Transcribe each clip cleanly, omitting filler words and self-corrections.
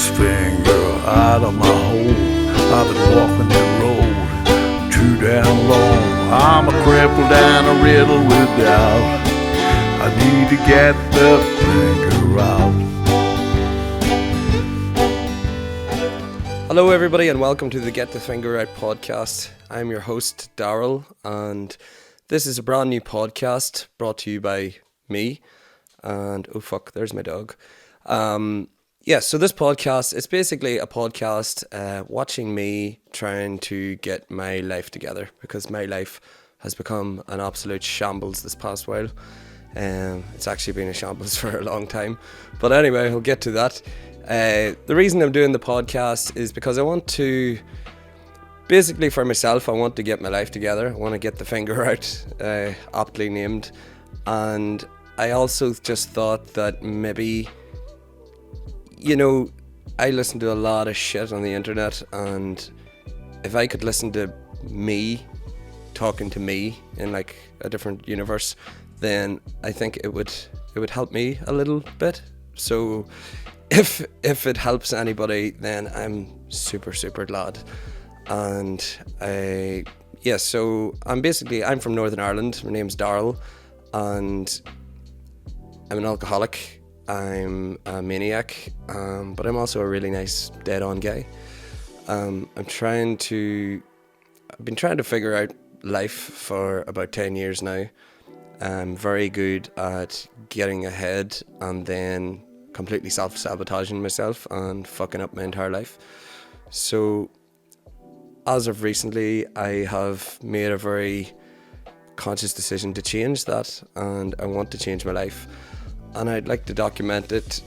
this finger out of my hole. I've been walking that road too damn long. I'm a crippled and a riddle with doubt. I need to get the finger out. Hello everybody and welcome to the Get the Finger Out podcast. I'm your host Daryl and this is a brand new podcast brought to you by me and oh fuck, there's my dog. So this podcast, it's basically a podcast watching me trying to get my life together because my life has become an absolute shambles this past while. It's actually been a shambles for a long time, but anyway, I'll get to that. The reason I'm doing the podcast is because I want to, basically for myself, I want to get my life together. I want to get the finger out, aptly named. And I also just thought that maybe, I listen to a lot of shit on the internet, and if I could listen to me talking to me in like a different universe, then I think it would help me a little bit. So if it helps anybody, then I'm super glad. And so I'm from Northern Ireland. My name's Daryl and I'm an alcoholic. I'm a maniac, but I'm also a really nice dead-on guy. I've been trying to figure out life for about 10 years now. I'm very good at getting ahead and then completely self-sabotaging myself and fucking up my entire life. So as of recently, I have made a very conscious decision to change that, and I want to change my life. And I'd like to document it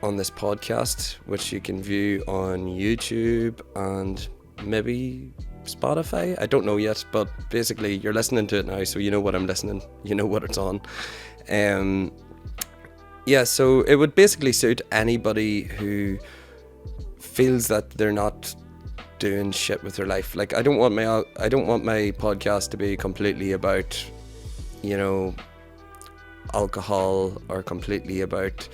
on this podcast, which you can view on YouTube and maybe Spotify. I don't know yet, but basically you're listening to it now, so you know what I'm listening, you know what it's on. So it would basically suit anybody who feels that they're not doing shit with their life. Like I don't want my podcast to be completely about, alcohol, or completely about,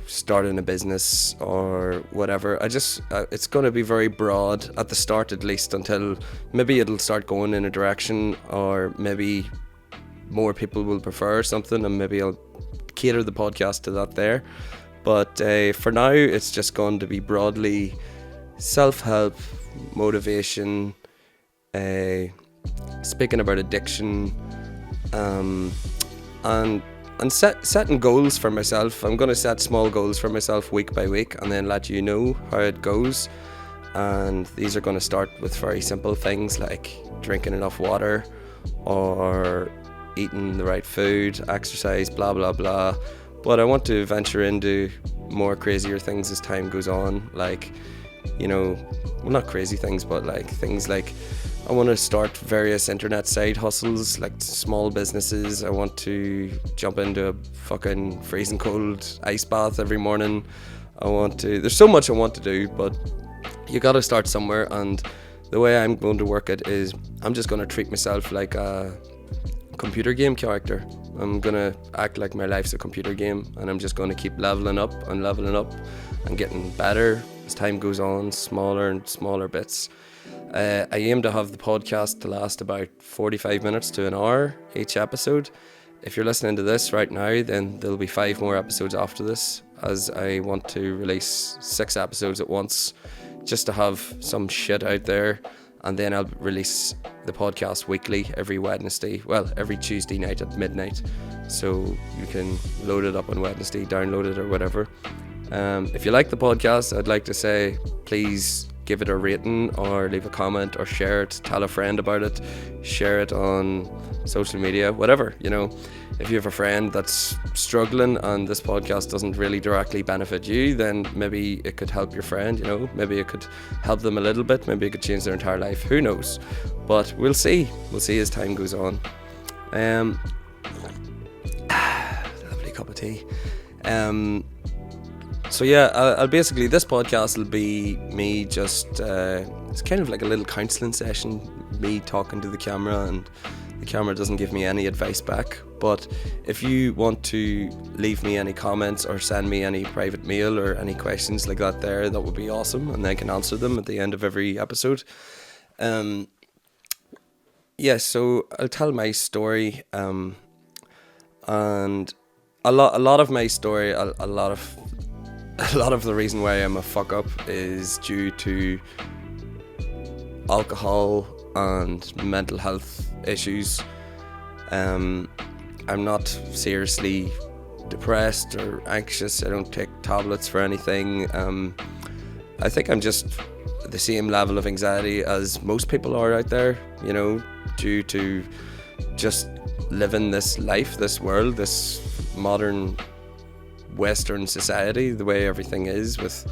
starting a business or whatever. It's going to be very broad at the start, at least, until maybe it'll start going in a direction, or maybe more people will prefer something, and maybe I'll cater the podcast to that there. But for now, it's just going to be broadly self-help, motivation, speaking about addiction, and setting goals for myself. I'm going to set small goals for myself week by week and then let you know how it goes. And these are going to start with very simple things like drinking enough water or eating the right food, exercise, blah blah blah. But I want to venture into more crazier things as time goes on, like, not crazy things, but like things like I want to start various internet side hustles, like small businesses. I want to jump into a fucking freezing cold ice bath every morning. There's so much I want to do, but you got to start somewhere. And the way I'm going to work it is I'm just going to treat myself like a computer game character. I'm going to act like my life's a computer game, and I'm just going to keep leveling up and getting better as time goes on, smaller and smaller bits. I aim to have the podcast to last about 45 minutes to an hour each episode. If you're listening to this right now, then there'll be 5 more episodes after this, as I want to release 6 episodes at once, just to have some shit out there. And then I'll release the podcast weekly every Tuesday night at midnight. So you can load it up on Wednesday, download it or whatever. If you like the podcast, I'd like to say, please give it a rating or leave a comment or share it, tell a friend about it, share it on social media, whatever, If you have a friend that's struggling and this podcast doesn't really directly benefit you, then maybe it could help your friend, maybe it could help them a little bit, maybe it could change their entire life, who knows, but we'll see as time goes on. Lovely cup of tea. So yeah, I'll basically, this podcast will be me just, it's kind of like a little counselling session, me talking to the camera, and the camera doesn't give me any advice back, But if you want to leave me any comments or send me any private mail or any questions like that there, that would be awesome, and I can answer them at the end of every episode. So I'll tell my story, and a lot of my story, a lot of the reason why I'm a fuck up is due to alcohol and mental health issues. I'm not seriously depressed or anxious. I don't take tablets for anything. I think I'm just the same level of anxiety as most people are out there, you know, due to just living this life, this world, this modern Western society, the way everything is with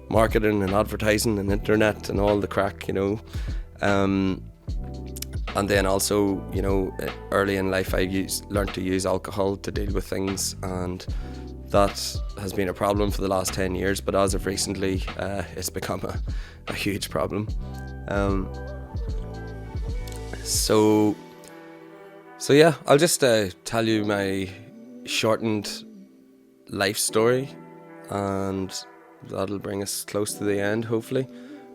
marketing and advertising and internet and all the crack, you know. And then also, you know, early in life I learned to use alcohol to deal with things, and that has been a problem for the last 10 years, but as of recently it's become a huge problem. So yeah, I'll just tell you my shortened life story, and that'll bring us close to the end, hopefully.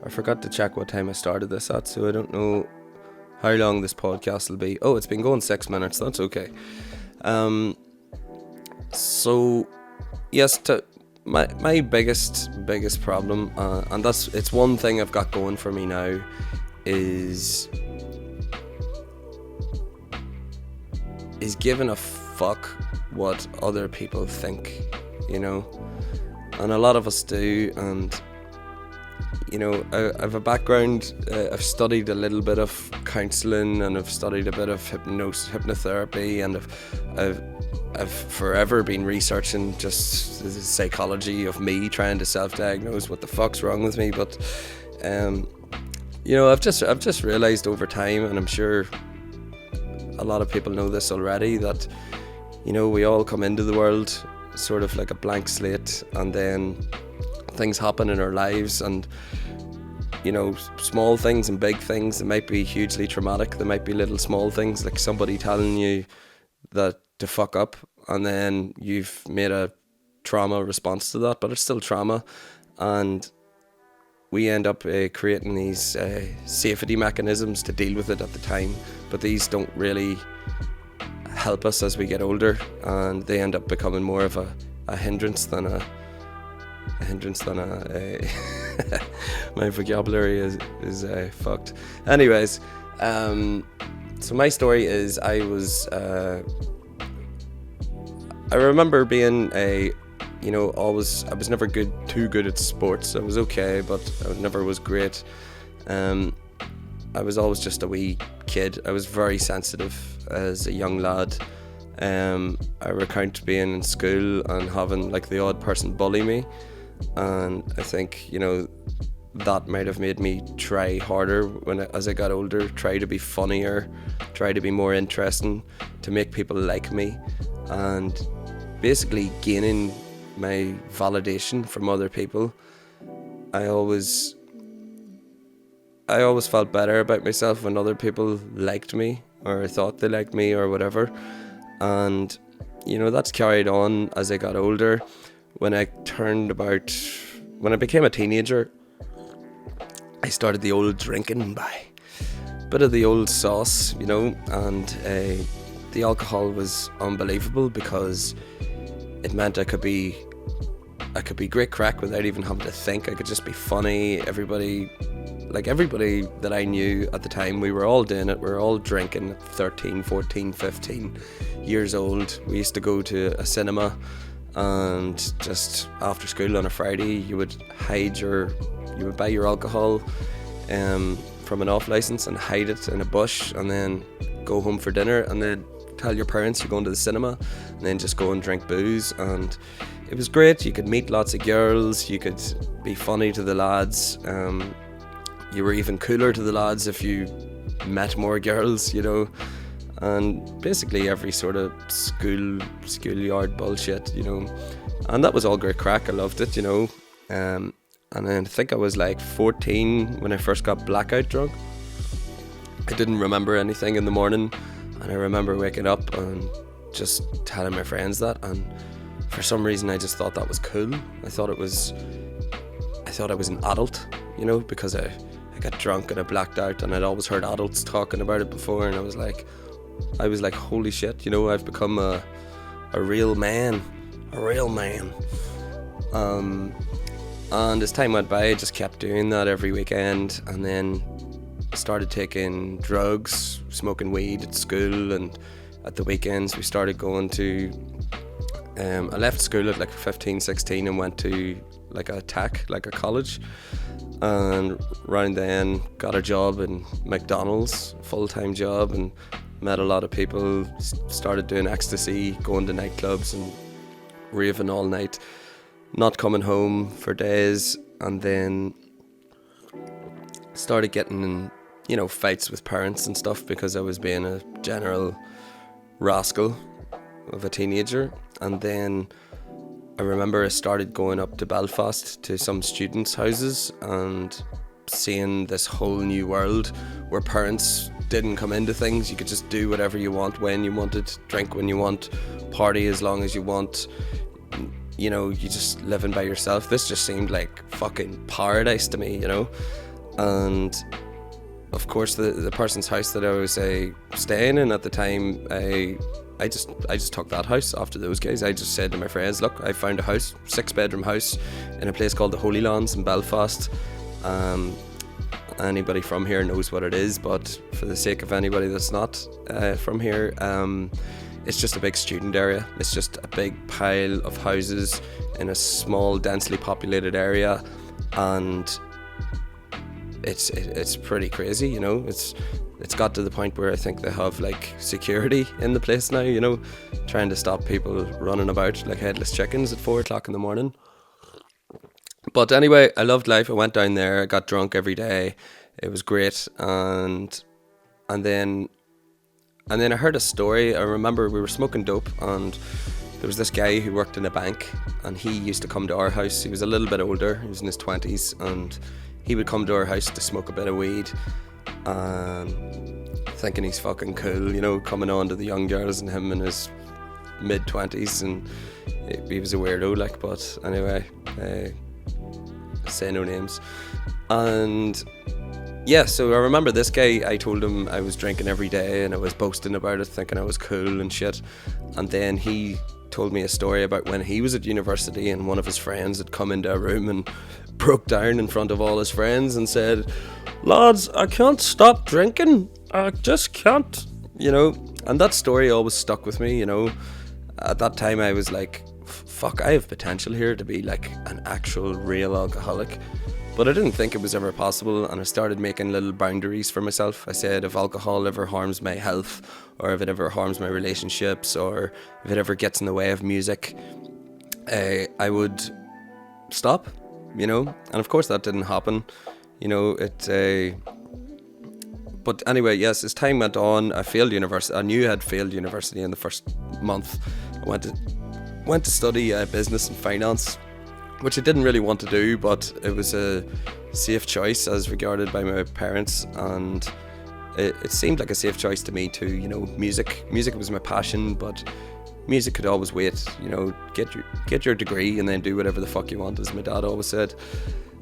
I forgot to check what time I started this at, so I don't know how long this podcast will be. Oh, it's been going 6 minutes. That's okay. So yes, my biggest problem, and it's one thing I've got going for me now, is giving a fuck what other people think, you know. And a lot of us do, and you know, I have a background, I've studied a little bit of counselling, and I've studied a bit of hypnotherapy, and I've forever been researching just the psychology of me, trying to self-diagnose what the fuck's wrong with me. But you know, I've just realised over time, and I'm sure a lot of people know this already, that, you know, we all come into the world sort of like a blank slate, and then things happen in our lives, and you know, small things and big things that might be hugely traumatic. There might be little small things like somebody telling you that to fuck up, and then you've made a trauma response to that, but it's still trauma, and we end up creating these safety mechanisms to deal with it at the time, but these don't really help us as we get older, and they end up becoming more of a hindrance than a my vocabulary is fucked. Anyways, so my story is I remember being you know, I was never too good at sports. I was okay, but I never was great. I was always just a wee kid. I was very sensitive as a young lad. I recount being in school and having like the odd person bully me, and I think, you know, that might have made me try harder as I got older, try to be funnier, try to be more interesting, to make people like me, and basically gaining my validation from other people. I always felt better about myself when other people liked me, or thought they liked me, or whatever. And you know, that's carried on as I got older. When I became a teenager, I started the old drinking by bit of the old sauce, you know, and the alcohol was unbelievable because it meant I could be great crack without even having to think. I could just be funny. Everybody that I knew at the time, we were all doing it. We were all drinking at 13, 14, 15 years old. We used to go to a cinema, and just after school on a Friday, you would buy your alcohol from an off license and hide it in a bush, and then go home for dinner, and then tell your parents you're going to the cinema, and then just go and drink booze. And it was great. You could meet lots of girls, you could be funny to the lads, you were even cooler to the lads if you met more girls, you know, and basically every sort of schoolyard bullshit, you know, and that was all great crack. I loved it, you know. And then I think I was like 14 when I first got blackout drunk. I didn't remember anything in the morning, and I remember waking up and just telling my friends that, and for some reason I just thought that was cool. I thought I was an adult, you know, because I got drunk and I blacked out, and I'd always heard adults talking about it before, and I was like, holy shit, you know, I've become a real man. And as time went by, I just kept doing that every weekend, and then started taking drugs, smoking weed at school, and at the weekends we started going to I left school at like 15, 16 and went to like a college, and around then got a job in McDonald's, full-time job, and met a lot of people, started doing ecstasy, going to nightclubs and raving all night, not coming home for days, and then started getting in, you know, fights with parents and stuff because I was being a general rascal of a teenager. And then I remember I started going up to Belfast to some students' houses and seeing this whole new world where parents didn't come into things. You could just do whatever you want, when you wanted, drink when you want, party as long as you want. You know, you just living by yourself. This just seemed like fucking paradise to me, you know. And of course the person's house that I was staying in at the time, I just took that house after those guys. I just said to my friends, look, I found a house, 6-bedroom house in a place called the Holy Lands in Belfast. Anybody from here knows what it is, but for the sake of anybody that's not from here, it's just a big student area. It's just a big pile of houses in a small, densely populated area, and it's pretty crazy, you know. It's got to the point where I think they have like security in the place now, you know, trying to stop people running about like headless chickens at 4 o'clock in the morning. But anyway, I loved life. I went down there, I got drunk every day. It was great, and then I heard a story. I remember we were smoking dope, and there was this guy who worked in a bank, and he used to come to our house. He was a little bit older, he was in his 20s, and he would come to our house to smoke a bit of weed, and thinking he's fucking cool, you know, coming on to the young girls, and him in his mid-20s, and he was a weirdo, like. But anyway, say no names. And yeah, so I remember this guy, I told him I was drinking every day and I was boasting about it, thinking I was cool and shit. And then he told me a story about when he was at university and one of his friends had come into a room and broke down in front of all his friends and said, lads, I can't stop drinking, I just can't, you know. And that story always stuck with me, you know. At that time I was like, fuck, I have potential here to be like an actual real alcoholic. But I didn't think it was ever possible, and I started making little boundaries for myself. I said, if alcohol ever harms my health, or if it ever harms my relationships, or if it ever gets in the way of music, I would stop, you know. And of course that didn't happen, you know. But anyway, yes, as time went on, I failed university. I knew I had failed university in the first month. I went to study business and finance, which I didn't really want to do, but it was a safe choice as regarded by my parents, and it seemed like a safe choice to me too, you know. Music was my passion, but music could always wait, you know. Get your degree and then do whatever the fuck you want, as my dad always said.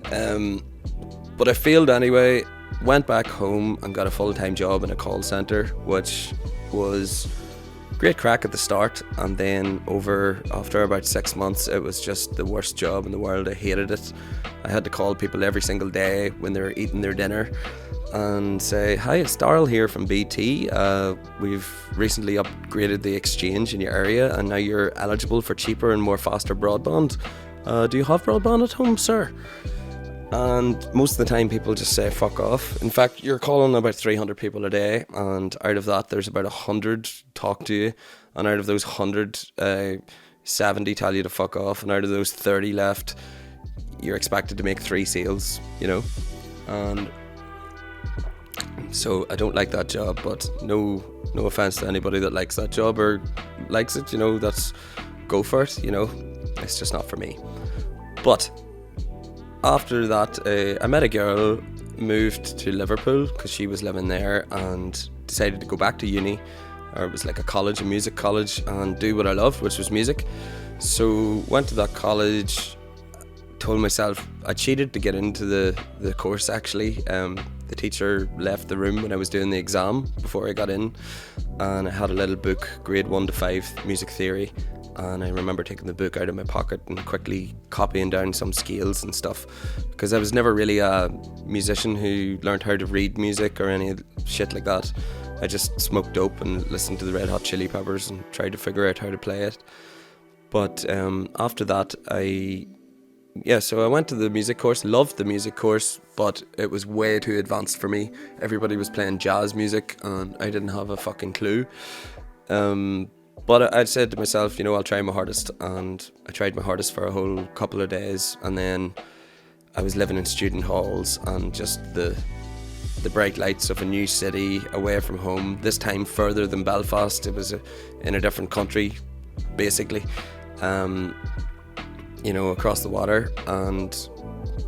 But I failed anyway, went back home and got a full-time job in a call centre, which was great crack at the start, and then after about 6 months, it was just the worst job in the world. I hated it. I had to call people every single day when they were eating their dinner and say, hi, it's Darryl here from BT. We've recently upgraded the exchange in your area, and now you're eligible for cheaper and more faster broadband. Do you have broadband at home, sir? And most of the time people just say fuck off. In fact, you're calling about 300 people a day, and out of that there's about 100 talk to you, and out of those 100, 70 tell you to fuck off, and out of those 30 left, you're expected to make 3 sales, you know. And so I don't like that job, but no offense to anybody that likes that job or likes it, you know. That's, go for it, you know. It's just not for me. But after that, I met a girl, moved to Liverpool because she was living there, and decided to go back to uni. or it was like a music college, and do what I loved, which was music. So went to that college, told myself I cheated to get into the course actually. The teacher left the room when I was doing the exam before I got in, and I had a little book, grade 1 to 5 music theory, and I remember taking the book out of my pocket and quickly copying down some scales and stuff, because I was never really a musician who learned how to read music or any shit like that. I just smoked dope and listened to the Red Hot Chili Peppers and tried to figure out how to play it. But after that, so I went to the music course, loved the music course, but it was way too advanced for me. Everybody was playing jazz music and I didn't have a fucking clue. But I said to myself, I'll try my hardest, and I tried my hardest for a whole couple of days, and then I was living in student halls and just the bright lights of a new city, away from home, this time further than Belfast. It was in a different country, basically. Across the water, and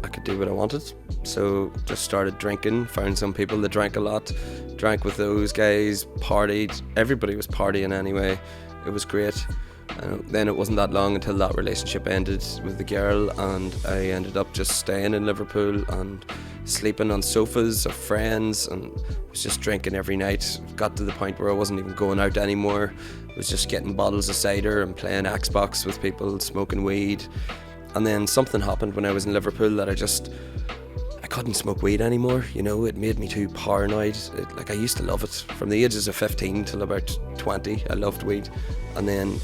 I could do what I wanted. So just started drinking, found some people that drank a lot, drank with those guys, partied. Everybody was partying anyway. It was great. Then it wasn't that long until that relationship ended with the girl, and I ended up just staying in Liverpool and sleeping on sofas of friends, and was just drinking every night. Got to the point where I wasn't even going out anymore. I was just getting bottles of cider and playing Xbox with people, smoking weed. And then something happened when I was in Liverpool that I couldn't smoke weed anymore. It made me too paranoid. I used to love it from the ages of 15 till about 20. I loved weed, and then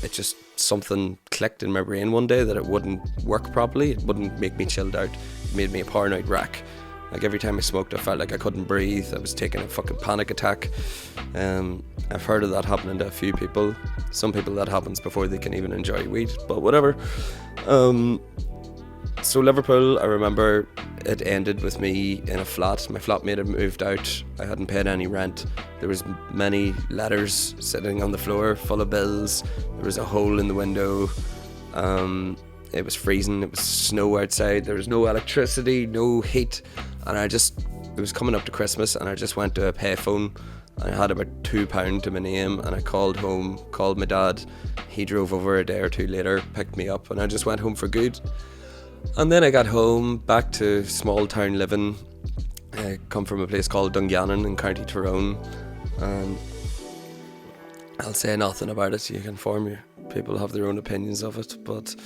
something clicked in my brain one day that it wouldn't work properly. It wouldn't make me chilled out. It made me a paranoid wreck. Every time I smoked, I felt like I couldn't breathe. I was taking a fucking panic attack. I've heard of that happening to a few people. Some people that happens before they can even enjoy weed, but whatever. So Liverpool, I remember it ended with me in a flat. My flatmate had moved out. I hadn't paid any rent. There was many letters sitting on the floor full of bills. There was a hole in the window. It was freezing. It was snow outside. There was no electricity, no heat. And it was coming up to Christmas, and I just went to a payphone. I had about £2 to my name, and I called home, called my dad. He drove over a day or two later, picked me up, and I just went home for good. And then I got home, back to small town living. I come from a place called Dungannon in County Tyrone, and I'll say nothing about it. You can form your people have their own opinions of it, but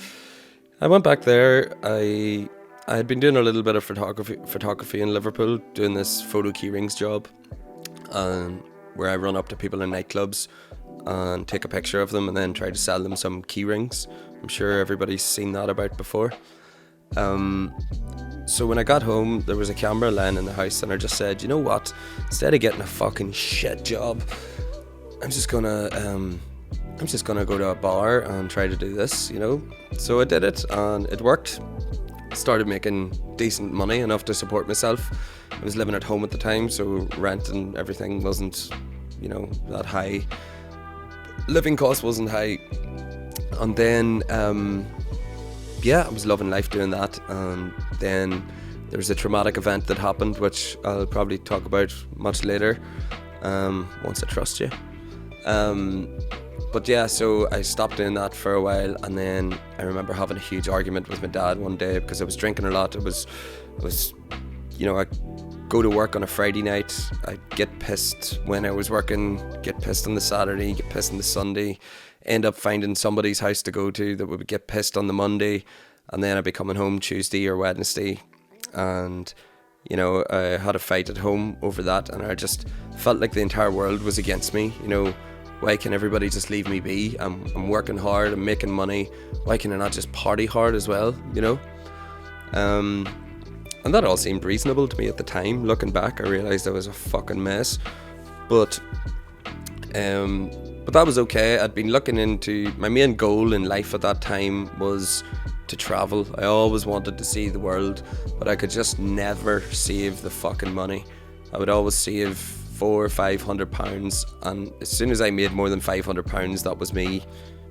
I went back there. I had been doing a little bit of photography in Liverpool, doing this photo keyrings job, where I run up to people in nightclubs and take a picture of them and then try to sell them some keyrings. I'm sure everybody's seen that about before. So when I got home, there was a camera lying in the house, and I just said, you know what, instead of getting a fucking shit job, I'm just gonna go to a bar and try to do this, So I did it, and it worked. Started making decent money, enough to support myself. I was living at home at the time, so rent and everything wasn't, that high. Living cost wasn't high. And then, I was loving life doing that. And then there was a traumatic event that happened, which I'll probably talk about much later, once I trust you. So I stopped doing that for a while, and then I remember having a huge argument with my dad one day because I was drinking a lot. It was I go to work on a Friday night, I'd get pissed when I was working, get pissed on the Saturday, get pissed on the Sunday, end up finding somebody's house to go to that would get pissed on the Monday, and then I'd be coming home Tuesday or Wednesday, and I had a fight at home over that, and I just felt like the entire world was against me. Why can everybody just leave me be? I'm working hard, I'm making money. Why can I not just party hard as well, And that all seemed reasonable to me at the time. Looking back, I realised I was a fucking mess. But that was okay. I'd been looking into... My main goal in life at that time was to travel. I always wanted to see the world, but I could just never save the fucking money. I would always save £400 or £500, and as soon as I made more than £500, that was me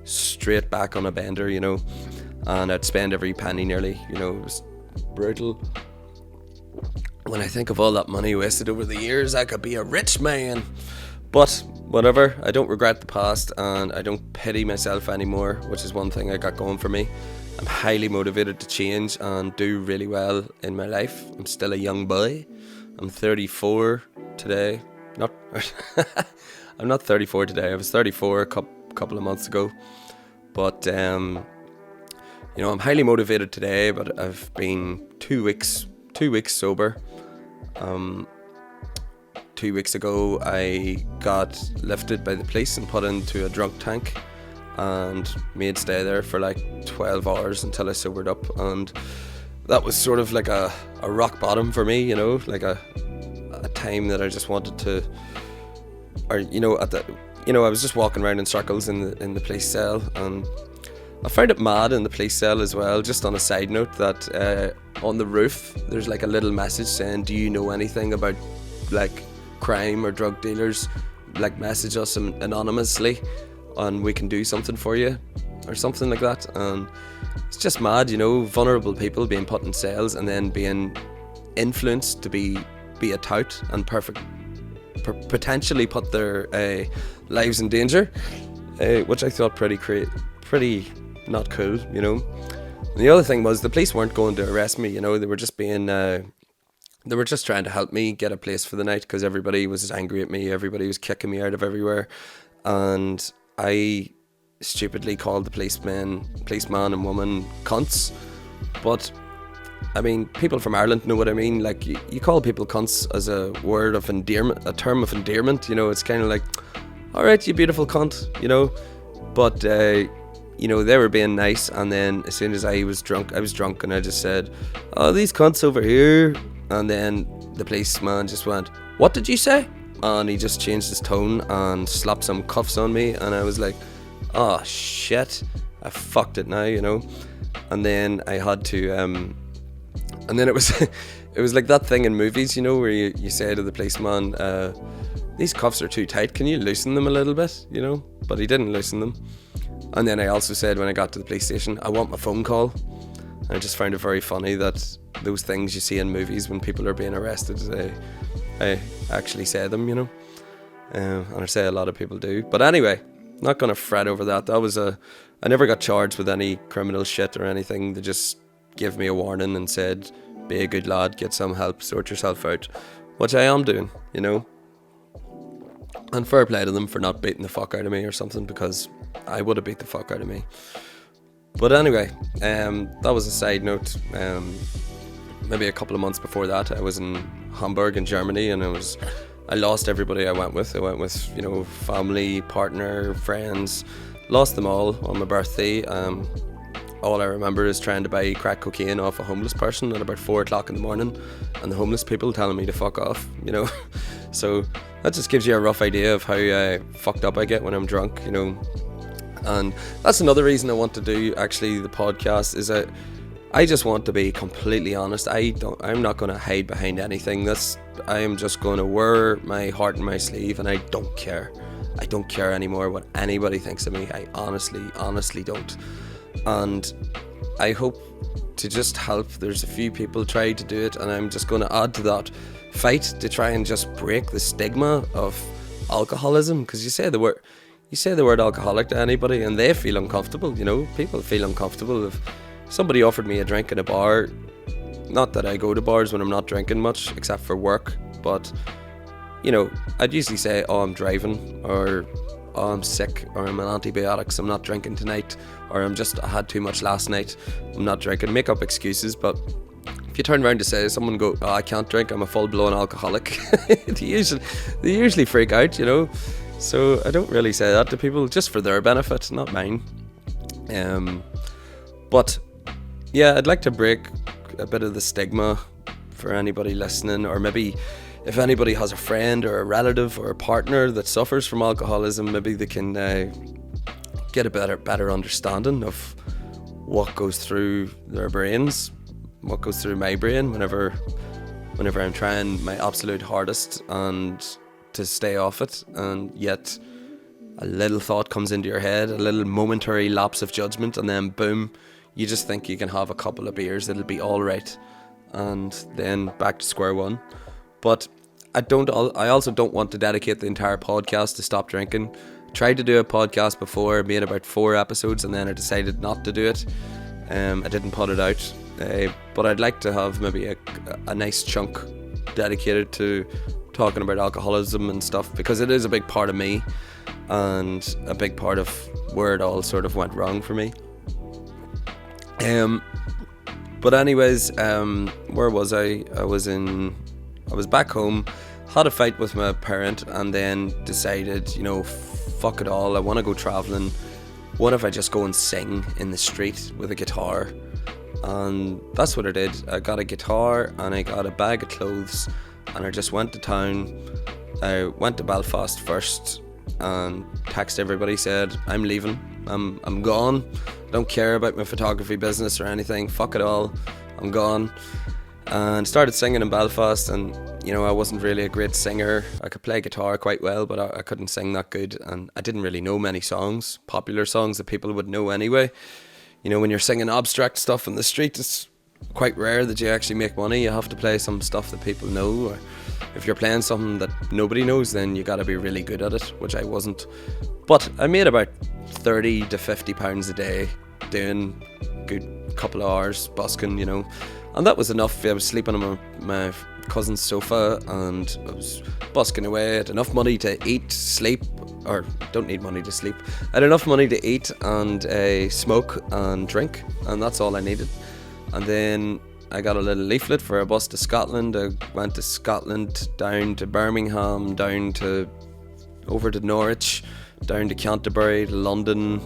straight back on a bender, and I'd spend every penny nearly. It was brutal. When I think of all that money wasted over the years, I could be a rich man. But whatever, I don't regret the past, and I don't pity myself anymore, which is one thing I got going for me. I'm highly motivated to change and do really well in my life. I'm still a young boy. I'm 34 today. I'm not 34 today. I was 34 a couple of months ago. But, I'm highly motivated today, but I've been 2 weeks sober. 2 weeks ago, I got lifted by the police and put into a drunk tank and made stay there for like 12 hours until I sobered up. And that was sort of like a rock bottom for me, like a time that I just wanted to, I was just walking around in circles in the police cell, and I found it mad in the police cell as well. Just on a side note, that on the roof there's like a little message saying, do you know anything about like crime or drug dealers? Like, message us anonymously and we can do something for you, or something like that. And it's just mad, vulnerable people being put in cells and then being influenced to be a tout and potentially put their lives in danger, which I thought pretty not cool, And the other thing was, the police weren't going to arrest me, they were just being they were just trying to help me get a place for the night, because everybody was angry at me, everybody was kicking me out of everywhere, and I stupidly called the policeman and woman cunts. But I mean, people from Ireland know what I mean. Like, you call people cunts as a word of endearment, a term of endearment, it's kind of like, alright, you beautiful cunt, but they were being nice. And then as soon as I was drunk, and I just said, oh, these cunts over here. And then the policeman just went, what did you say? And he just changed his tone and slapped some cuffs on me, and I was like, oh shit, I fucked it now, And then I had to and then it was like that thing in movies, where you say to the policeman, these cuffs are too tight, can you loosen them a little bit, But he didn't loosen them. And then I also said, when I got to the police station, I want my phone call. And I just found it very funny that those things you see in movies when people are being arrested, I actually say them, and I say a lot of people do. But anyway, not gonna fret over that. I never got charged with any criminal shit or anything. They just gave me a warning and said, be a good lad, get some help, sort yourself out, which I am doing, And fair play to them for not beating the fuck out of me or something, because I would have beat the fuck out of me. But anyway, that was a side note. Maybe a couple of months before that, I was in Hamburg in Germany, and I lost everybody I went with. I went with, family, partner, friends, lost them all on my birthday. All I remember is trying to buy crack cocaine off a homeless person at about 4 o'clock in the morning, and the homeless people telling me to fuck off, So that just gives you a rough idea of how fucked up I get when I'm drunk, And that's another reason I want to do actually the podcast, is that I just want to be completely honest. I'm not going to hide behind anything. I am just going to wear my heart in my sleeve, and I don't care. I don't care anymore what anybody thinks of me. I honestly don't. And I hope to just help. There's a few people try to do it, and I'm just going to add to that fight to try and just break the stigma of alcoholism, because you say the word alcoholic to anybody and they feel uncomfortable, people feel uncomfortable. If somebody offered me a drink in a bar, not that I go to bars when I'm not drinking much except for work, but I'd usually say, oh, I'm driving, or oh, I'm sick, or I'm on antibiotics, I'm not drinking tonight, or I had too much last night, I'm not drinking. Make up excuses. But if you turn around to say, someone go, oh, I can't drink, I'm a full-blown alcoholic, they usually freak out, So I don't really say that to people, just for their benefit, not mine. But yeah, I'd like to break a bit of the stigma for anybody listening, or maybe if anybody has a friend or a relative or a partner that suffers from alcoholism, maybe they can get a better understanding of what goes through their brains, what goes through my brain whenever I'm trying my absolute hardest and to stay off it, and yet a little thought comes into your head, a little momentary lapse of judgment, and then boom, you just think you can have a couple of beers, it'll be all right, and then back to square one. But I also don't want to dedicate the entire podcast to stop drinking. Tried to do a podcast before, made about 4 episodes, and then I decided not to do it. I didn't put it out, but I'd like to have maybe a nice chunk dedicated to talking about alcoholism and stuff, because it is a big part of me and a big part of where it all sort of went wrong for me. But anyways, where was I? I was back home, had a fight with my parent, and then decided, fuck it all, I want to go travelling. What if I just go and sing in the street with a guitar? And that's what I did. I got a guitar and I got a bag of clothes, and I just went to town. I went to Belfast first and texted everybody, said, I'm leaving, I'm gone, don't care about my photography business or anything, fuck it all, I'm gone. And started singing in Belfast, and I wasn't really a great singer. I could play guitar quite well, but I couldn't sing that good, and I didn't really know many songs, popular songs that people would know anyway. When you're singing abstract stuff in the street, it's quite rare that you actually make money. You have to play some stuff that people know, or if you're playing something that nobody knows, then you gotta be really good at it, which I wasn't. But I made about 30 to 50 pounds a day doing a good couple of hours busking, and that was enough. I was sleeping on my cousin's sofa, and I was busking away. I had enough money to eat, sleep, or don't need money to sleep. I had enough money to eat and smoke and drink, and that's all I needed. And then I got a little leaflet for a bus to Scotland. I went to Scotland, down to Birmingham, over to Norwich, down to Canterbury, to London,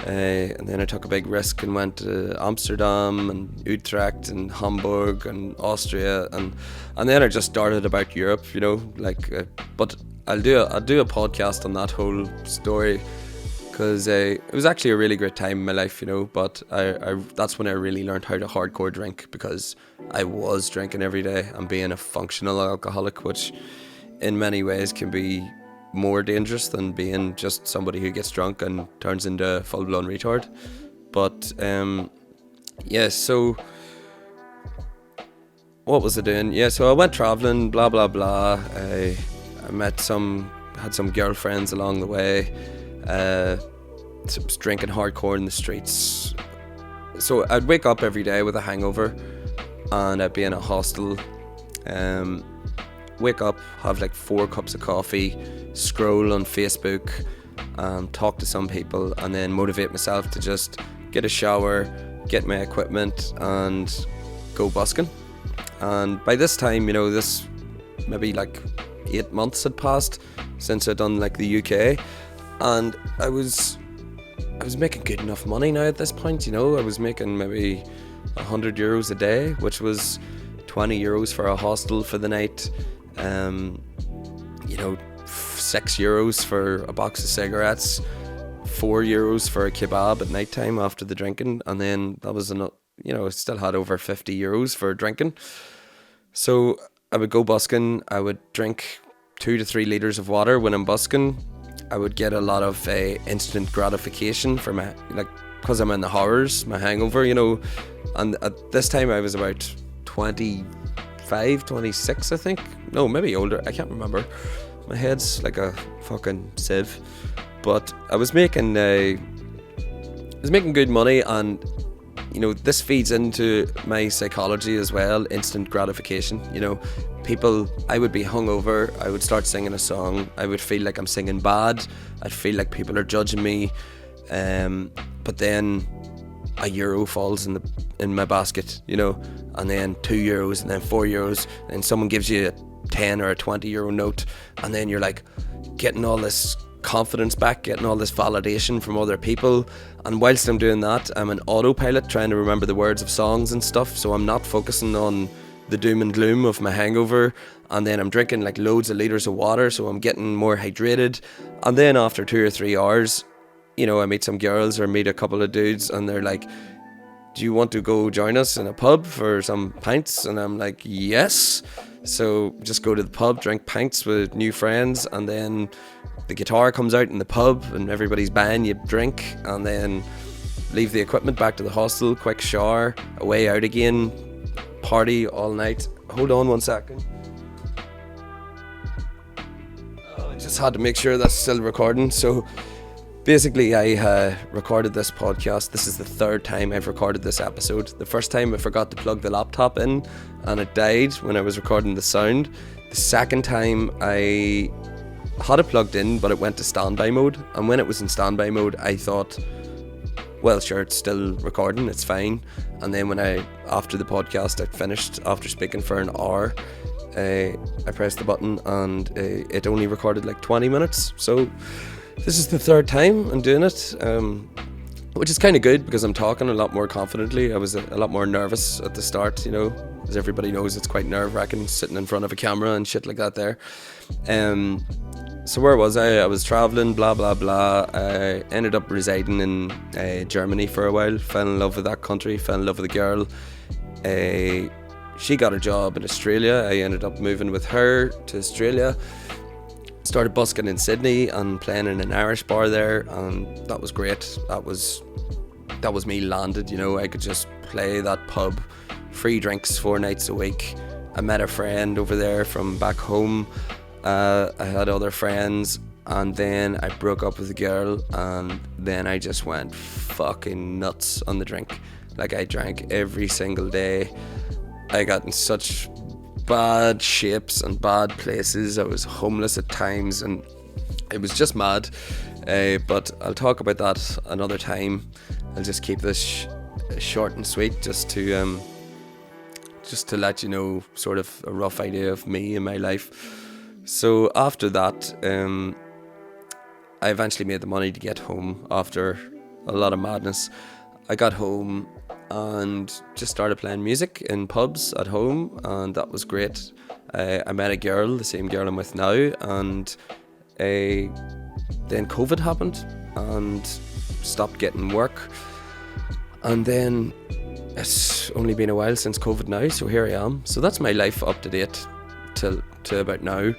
and then I took a big risk and went to Amsterdam and Utrecht and Hamburg and Austria, and then I just started about Europe, but I'll do a podcast on that whole story, because it was actually a really great time in my life, but I that's when I really learned how to hardcore drink, because I was drinking every day and being a functional alcoholic, which in many ways can be more dangerous than being just somebody who gets drunk and turns into a full-blown retard. But so what was I doing? So I went travelling, blah blah blah. I had some girlfriends along the way. Was drinking hardcore in the streets. So I'd wake up every day with a hangover, and I'd be in a hostel. Wake up, have like 4 cups of coffee, scroll on Facebook, talk to some people, and then motivate myself to just get a shower, get my equipment, and go busking. And by this time, this maybe like 8 months had passed since I'd done like the UK, and I was making good enough money now at this point. I was making maybe €100 a day, which was €20 for a hostel for the night. €6 for a box of cigarettes, €4 for a kebab at night time after the drinking, and then that was enough. I still had over €50 for drinking. So I would go busking. I would drink 2 to 3 litres of water when I'm busking. I would get a lot of instant gratification for because I'm in the horrors, my hangover, and at this time I was about 25, 26, I think. No, maybe older, I can't remember. My head's like a fucking sieve. But I was making good money, and this feeds into my psychology as well, instant gratification. I would be hungover, I would start singing a song, I would feel like I'm singing bad, I'd feel like people are judging me, but then €1 falls in my basket, and then €2, and then €4, and someone gives you a 10 or a €20 note, and then you're like getting all this confidence back, getting all this validation from other people. And whilst I'm doing that, I'm an autopilot trying to remember the words of songs and stuff, so I'm not focusing on the doom and gloom of my hangover. And then I'm drinking like loads of litres of water, so I'm getting more hydrated. And then after 2 or 3 hours, I meet some girls or meet a couple of dudes, and they're like, do you want to go join us in a pub for some pints? And I'm like, yes. So just go to the pub, drink pints with new friends, and then the guitar comes out in the pub and everybody's buying you drink, and then leave the equipment back to the hostel, quick shower, away out again, party all night. Hold on 1 second. had to make sure that's still recording. So basically, I recorded this podcast. This is the third time I've recorded this episode. The first time I forgot to plug the laptop in and it died when I was recording the sound. The second time I had it plugged in, but it went to standby mode. And when it was in standby mode, I thought, well, sure, it's still recording, it's fine. And then after the podcast I finished, after speaking for an hour, I pressed the button and it only recorded like 20 minutes. So this is the third time I'm doing it, which is kind of good because I'm talking a lot more confidently. I was a lot more nervous at the start, you know, as everybody knows, it's quite nerve-wracking sitting in front of a camera and shit like that there. So where was I? I was travelling, blah, blah, blah. I ended up residing in Germany for a while. Fell in love with that country, fell in love with a girl. She got a job in Australia. I ended up moving with her to Australia. Started busking in Sydney and playing in an Irish bar there, and that was great. That was me landed, you know. I could just play that pub, free drinks 4 nights a week. I met a friend over there from back home. I had other friends, and then I broke up with a girl, and then I just went fucking nuts on the drink. Like, I drank every single day. I got in such bad shapes and bad places. I was homeless at times, and it was just mad. But I'll talk about that another time. I'll just keep this short and sweet, just to let you know sort of a rough idea of me and my life. So after that, I eventually made the money to get home after a lot of madness. I got home and just started playing music in pubs at home, and that was great. I met a girl, the same girl I'm with now, and then COVID happened and stopped getting work. And then it's only been a while since COVID now, so here I am. So that's my life up to date to about now.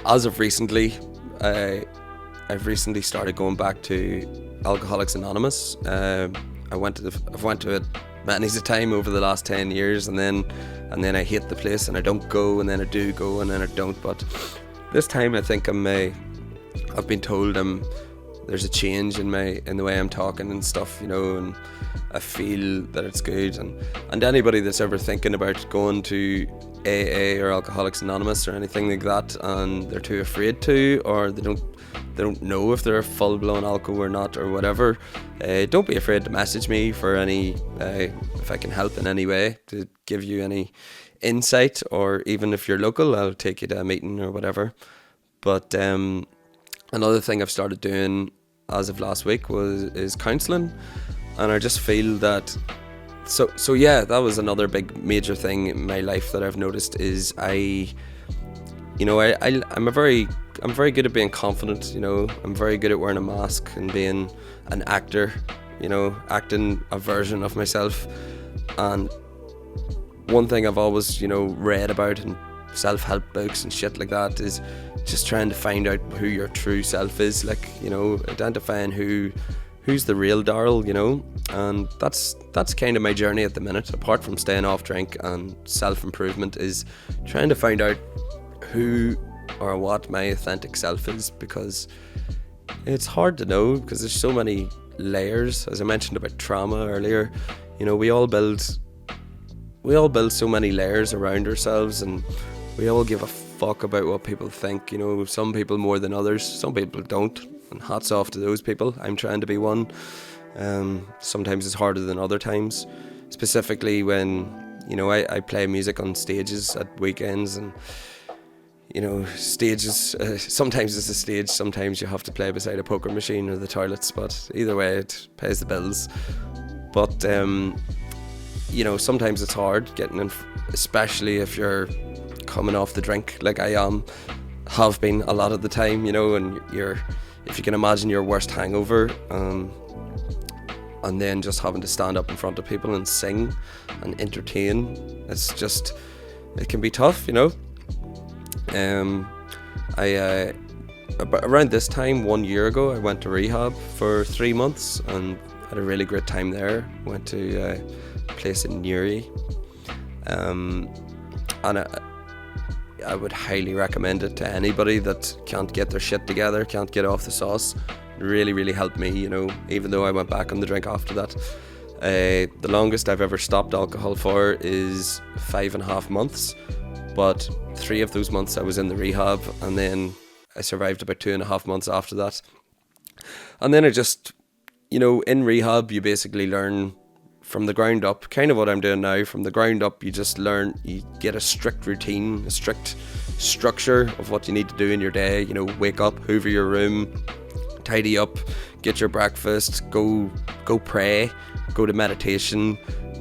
As of recently, I've recently started going back to Alcoholics Anonymous. I've went to it many a time over the last 10 years, and then I hate the place and I don't go, and then I do go, and then I don't. But this time I think I've been told there's a change in the way I'm talking and stuff, you know, and I feel that it's good. And anybody that's ever thinking about going to AA or Alcoholics Anonymous or anything like that, and they're too afraid to, or they don't know if they're full-blown alco or not or whatever, don't be afraid to message me for any, if I can help in any way, to give you any insight, or even if you're local, I'll take you to a meeting or whatever. But another thing I've started doing as of last week is counselling, and I just feel that so yeah, that was another big major thing in my life that I've noticed is I'm very good at being confident, you know. I'm very good at wearing a mask and being an actor, you know, acting a version of myself. And one thing I've always, you know, read about in self-help books and shit like that is just trying to find out who your true self is, like, you know, identifying who's the real Darryl, you know. And that's kind of my journey at the minute, apart from staying off drink and self-improvement, is trying to find out who or what my authentic self is, because it's hard to know, because there's so many layers. As I mentioned about trauma earlier, you know, we all build so many layers around ourselves, and we all give a fuck about what people think, you know. Some people more than others, some people don't, and hats off to those people. I'm trying to be one. Sometimes it's harder than other times, specifically when, you know, I play music on stages at weekends, and, you know, stages, sometimes it's a stage, sometimes you have to play beside a poker machine or the toilets, but either way it pays the bills. But you know, sometimes it's hard getting in, especially if you're coming off the drink like I have been a lot of the time, you know, and if you can imagine your worst hangover, and then just having to stand up in front of people and sing and entertain, it can be tough, you know. Around this time 1 year ago, I went to rehab for 3 months and had a really great time there. Went to a place in Newry, and I would highly recommend it to anybody that can't get their shit together, can't get off the sauce. It really, really helped me, you know, even though I went back on the drink after that. The longest I've ever stopped alcohol for is 5.5 months, but 3 of those months I was in the rehab, and then I survived about 2.5 months after that. And then I just, you know, in rehab you basically learn from the ground up, kind of what I'm doing now. From the ground up, you just learn, you get a strict routine, a strict structure of what you need to do in your day. You know, wake up, hoover your room, tidy up, get your breakfast, go pray, go to meditation,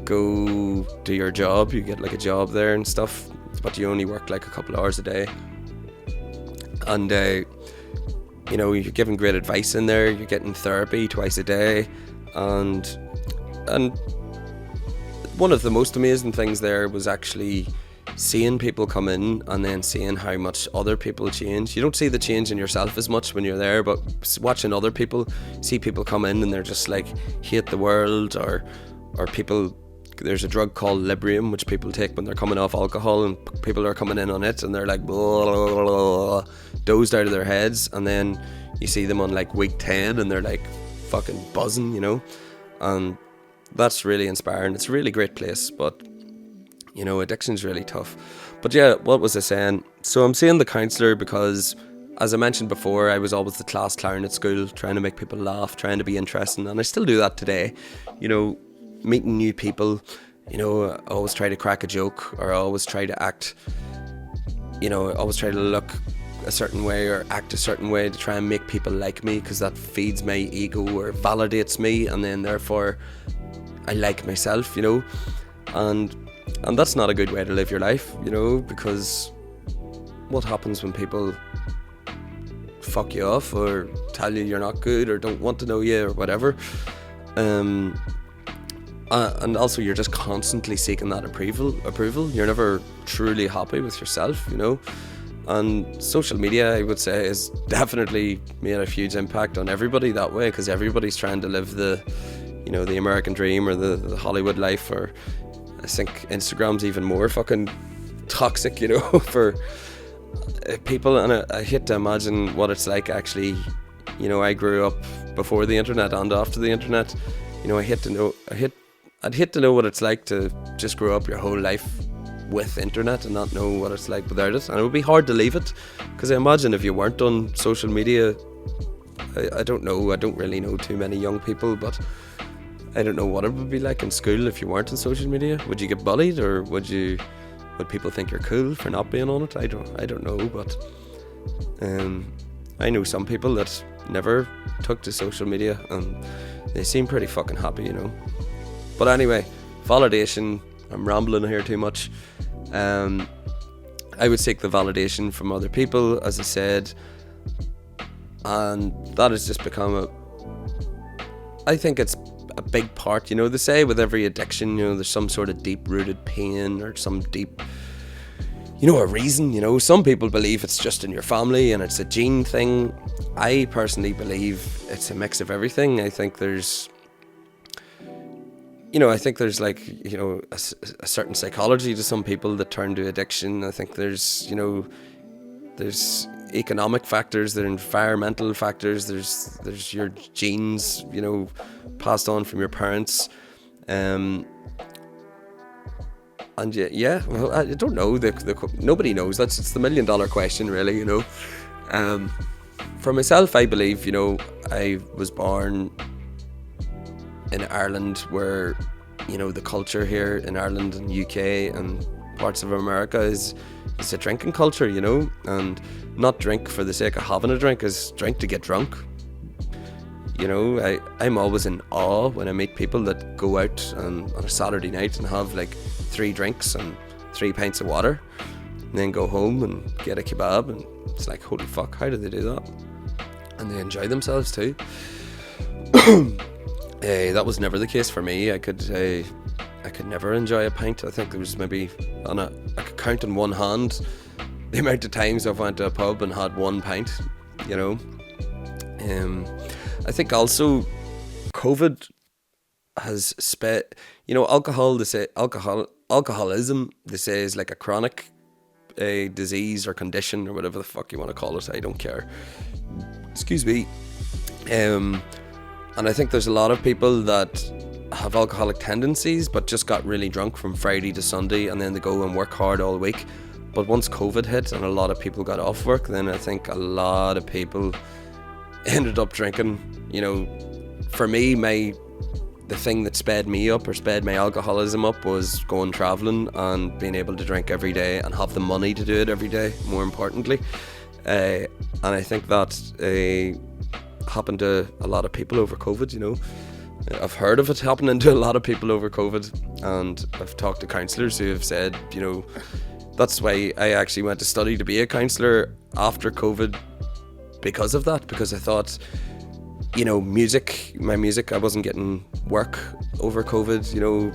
go do your job. You get like a job there and stuff, but you only work like a couple hours a day. And you know, you're given great advice in there. You're getting therapy twice a day, and one of the most amazing things there was actually seeing people come in and then seeing how much other people change. You don't see the change in yourself as much when you're there, but watching other people, see people come in and they're just like hate the world, or people, there's a drug called Librium which people take when they're coming off alcohol, and people are coming in on it and they're like blah, blah, blah, blah, dozed out of their heads, and then you see them on like week 10 and they're like fucking buzzing, you know. And that's really inspiring. It's a really great place, but you know, addiction's really tough. But yeah, what was I saying? So I'm seeing the counsellor because, as I mentioned before, I was always the class clown at school, trying to make people laugh, trying to be interesting, and I still do that today. You know, meeting new people, you know, I always try to crack a joke, or I always try to act, you know, I always try to look a certain way or act a certain way to try and make people like me, because that feeds my ego or validates me, and then therefore I like myself, you know. And that's not a good way to live your life, you know, because what happens when people fuck you off or tell you you're not good or don't want to know you or whatever? And also you're just constantly seeking that approval. You're never truly happy with yourself, you know. And social media, I would say, has definitely made a huge impact on everybody that way, because everybody's trying to live the, you know, the American dream or the Hollywood life. Or I think Instagram's even more fucking toxic, you know, for people. And I hate to imagine what it's like actually. You know, I grew up before the internet and after the internet. You know, I'd hate to know what it's like to just grow up your whole life with internet and not know what it's like without it. And it would be hard to leave it, because I imagine if you weren't on social media, I don't know, I don't really know too many young people, but I don't know what it would be like in school if you weren't on social media. Would you get bullied, or would people think you're cool for not being on it? I don't know, but I know some people that never took to social media and they seem pretty fucking happy, you know. But anyway, validation, I'm rambling here too much. I would seek the validation from other people, as I said, and that has just become I think it's a big part, you know. They say with every addiction, you know, there's some sort of deep-rooted pain or some deep, you know, a reason, you know. Some people believe it's just in your family and it's a gene thing. I personally believe it's a mix of everything. I think there's like, you know, a certain psychology to some people that turn to addiction. I think there's, you know, there's economic factors, there are environmental factors, there's your genes, you know, passed on from your parents. And yeah, well, I don't know. Nobody knows. It's the $1 million question, really, you know. For myself, I believe, you know, I was born in Ireland, where, you know, the culture here in Ireland and UK and parts of America is a drinking culture, you know, and not drink for the sake of having a drink, is drink to get drunk. You know, I'm always in awe when I meet people that go out on a Saturday night and have like 3 drinks and 3 pints of water and then go home and get a kebab, and it's like, holy fuck, how do they do that? And they enjoy themselves too. That was never the case for me. I could never enjoy a pint. I think there was maybe I could count on one hand the amount of times I've went to a pub and had 1 pint, you know. I think also COVID has you know, alcoholism, they say, is like a chronic a disease or condition or whatever the fuck you want to call it. I don't care. Excuse me. And I think there's a lot of people that have alcoholic tendencies but just got really drunk from Friday to Sunday, and then they go and work hard all week. But once COVID hit and a lot of people got off work, then I think a lot of people ended up drinking. You know, for me, the thing that sped me up or sped my alcoholism up was going travelling and being able to drink every day and have the money to do it every day, more importantly. And I think that happened to a lot of people over COVID, you know. I've heard of it happening to a lot of people over COVID, and I've talked to counsellors who have said, you know, that's why I actually went to study to be a counsellor after COVID, because of that, because I thought, you know, my music, I wasn't getting work over COVID, you know,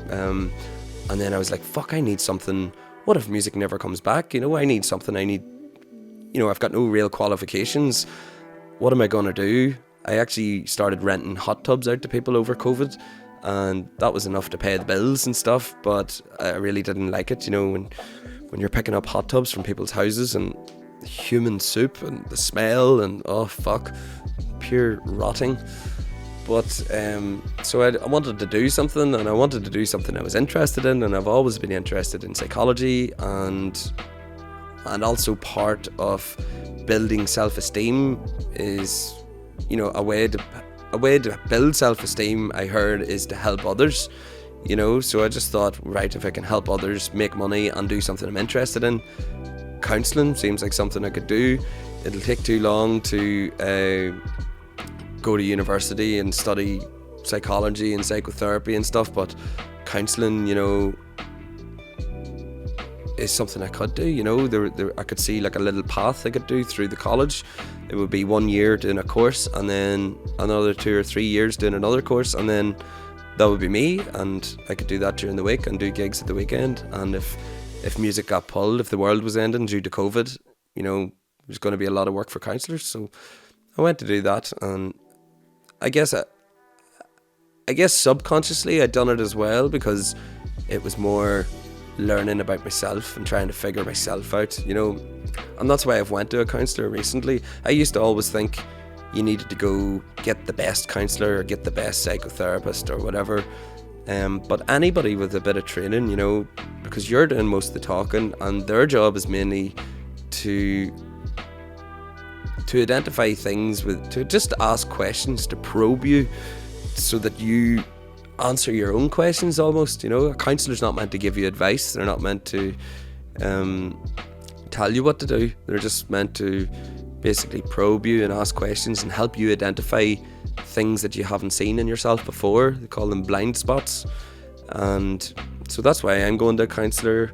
and then I was like, fuck, I need something. What if music never comes back? You know, I need something. You know, I've got no real qualifications. What am I going to do? I actually started renting hot tubs out to people over COVID, and that was enough to pay the bills and stuff, but I really didn't like it, you know, when you're picking up hot tubs from people's houses and human soup and the smell and oh fuck, pure rotting. But so I wanted to do something, and I wanted to do something I was interested in, and I've always been interested in psychology, and also part of building self-esteem is, you know, a way to build self-esteem, I heard, is to help others, you know. So I just thought, right, if I can help others make money and do something I'm interested in, counselling seems like something I could do. It'll take too long to go to university and study psychology and psychotherapy and stuff, but counselling, you know, is something I could do, you know. I could see like a little path I could do through the college. It would be 1 year doing a course, and then another 2 or 3 years doing another course, and then that would be me, and I could do that during the week and do gigs at the weekend. And if music got pulled, if the world was ending due to COVID, you know, there's going to be a lot of work for counsellors. So I went to do that, and I guess subconsciously I'd done it as well, because it was more learning about myself and trying to figure myself out, you know. And that's why I've went to a counsellor recently. I used to always think you needed to go get the best counsellor or get the best psychotherapist or whatever, but anybody with a bit of training, you know, because you're doing most of the talking, and their job is mainly to identify things, to just ask questions, to probe you so that you answer your own questions almost, you know. A counsellor's not meant to give you advice. They're not meant to tell you what to do. They're just meant to basically probe you and ask questions and help you identify things that you haven't seen in yourself before. They call them blind spots. And so that's why I'm going to a counsellor,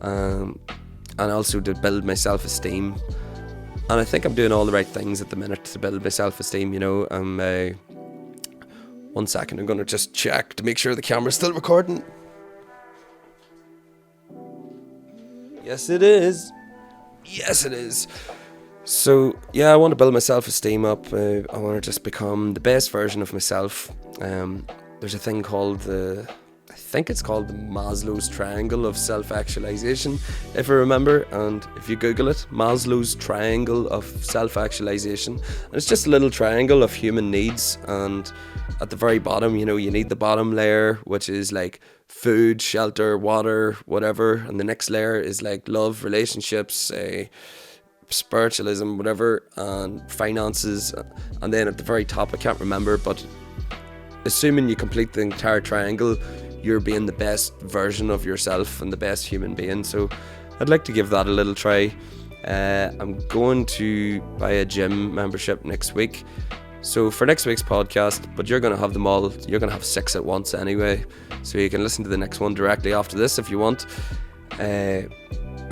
and also to build my self-esteem. And I think I'm doing all the right things at the minute to build my self-esteem, you know. 1 second, I'm going to just check to make sure the camera's still recording. Yes, it is. Yes, it is. So, yeah, I want to build my self-esteem up. I want to just become the best version of myself. There's a thing called I think it's called the Maslows Triangle of self-actualisation, if I remember. And if you Google it, Maslow's Triangle of self-actualisation. And it's just a little triangle of human needs. And at the very bottom, you know, you need the bottom layer, which is like food, shelter, water, whatever. And the next layer is like love, relationships, spiritualism, whatever, and finances. And then at the very top, I can't remember, but assuming you complete the entire triangle, you're being the best version of yourself and the best human being. So I'd like to give that a little try. I'm going to buy a gym membership next week. So for next week's podcast, but you're going to have them all, you're going to have 6 at once anyway. So you can listen to the next one directly after this if you want. I'm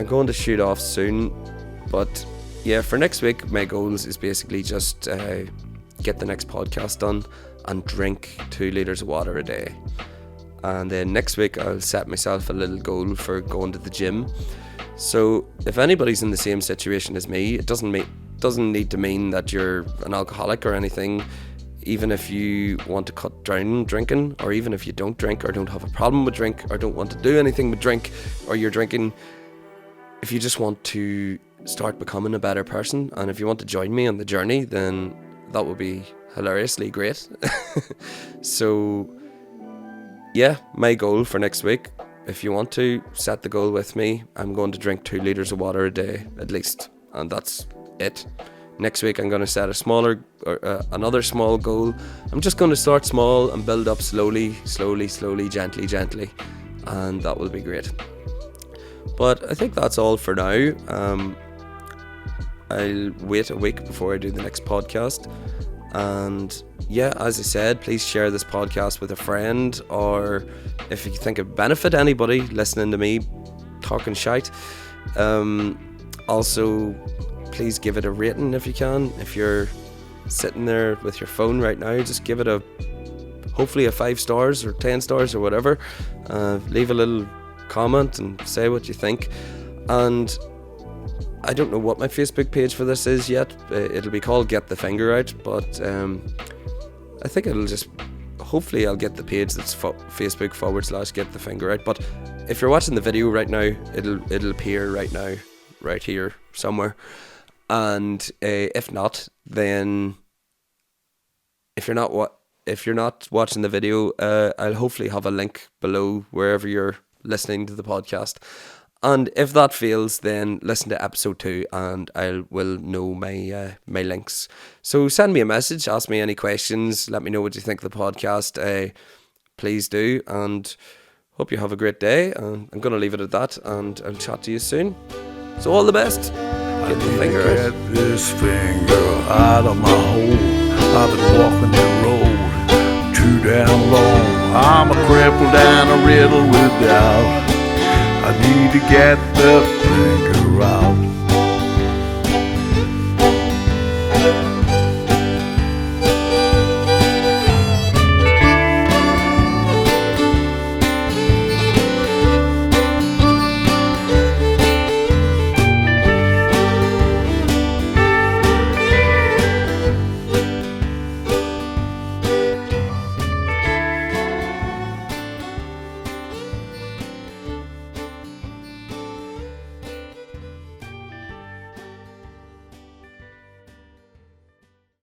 going to shoot off soon. But yeah, for next week, my goals is basically just get the next podcast done and drink 2 litres of water a day. And then next week I'll set myself a little goal for going to the gym. So if anybody's in the same situation as me, it doesn't need to mean that you're an alcoholic or anything. Even if you want to cut down drinking, or even if you don't drink or don't have a problem with drink or don't want to do anything with drink, or you're drinking, if you just want to start becoming a better person, and if you want to join me on the journey, then that would be hilariously great. So yeah, my goal for next week, if you want to set the goal with me, I'm going to drink 2 litres of water a day at least, and that's it. Next week I'm going to set another small goal. I'm just going to start small and build up slowly, gently, and that will be great. But I think that's all for now. I'll wait a week before I do the next podcast. And yeah, as I said, please share this podcast with a friend, or if you think it benefit anybody listening to me talking shite. Also, please give it a rating if you can. If you're sitting there with your phone right now, just give it hopefully a 5 stars or 10 stars or whatever. Leave a little comment and say what you think. And I don't know what my Facebook page for this is yet. It'll be called Get the Finger Out, but I think hopefully I'll get the page that's Facebook /Get the Finger Out. But if you're watching the video right now, it'll appear right now, right here somewhere. And if not, then if you're not watching the video, I'll hopefully have a link below wherever you're listening to the podcast. And if that fails, then listen to episode 2 and I will know my links. So send me a message, ask me any questions, let me know what you think of the podcast. Please do, and hope you have a great day. And I'm going to leave it at that, and I'll chat to you soon. So all the best. Get the finger out. Get this finger out of my hole. I've been walking that road too damn long. I'm a crippled and a riddle with doubt. I need to get the